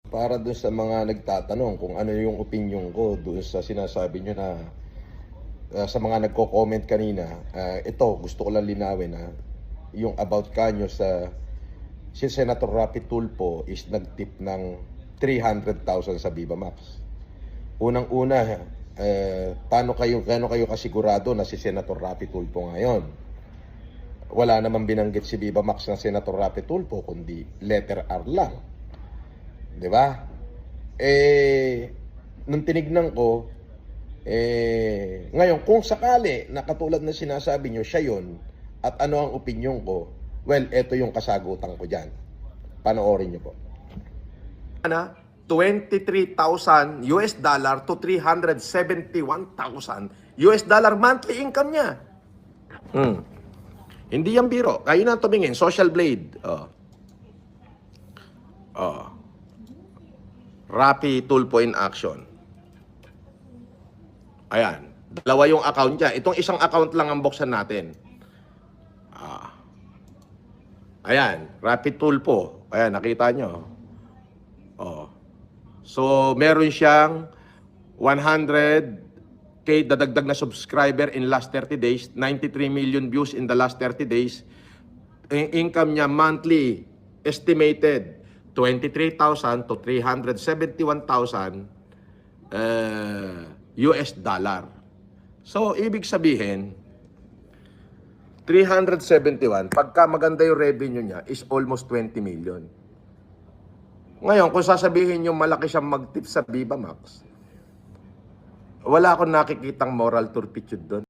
Para dun sa mga nagtatanong kung ano yung opinion ko dun sa sinasabi nyo na sa mga nagko-comment kanina, ito gusto ko lang linawin na yung about kanyo sa si Senator Rapi Tulfo is nagtip ng 300,000 sa Viva Max. Unang-una, gaano kayo kasigurado na si Senator Rapi Tulfo ngayon? Wala namang binanggit si Viva Max ng Senator Rapi Tulfo kundi letter R lang. 'Di ba? Nung tinignan ko, ngayon kung sakali na katulad ng sinasabi nyo, siya yun, at ano ang opinion ko, well, eto yung kasagutan ko dyan. Panoorin nyo po. 23,000 US dollar to 371,000 US dollar monthly income niya. Hindi yan biro. Kayo na tumingin, Social Blade. Rapi Tulfo in action. Ayan. Dalawa yung account niya. Itong isang account lang ang buksan natin. Ayan. Rapi Tulfo. Ayan, nakita nyo. So, meron siyang 100K dadagdag na subscriber in last 30 days. 93 million views in the last 30 days. Income niya monthly estimated 23,000 to 371,000 US dollar. So, ibig sabihin, 371, pagka maganda yung revenue niya, is almost 20 million. Ngayon, kung sasabihin yung malaki siyang mag-tip sa Viva Max, wala akong nakikitang moral turpitude doon.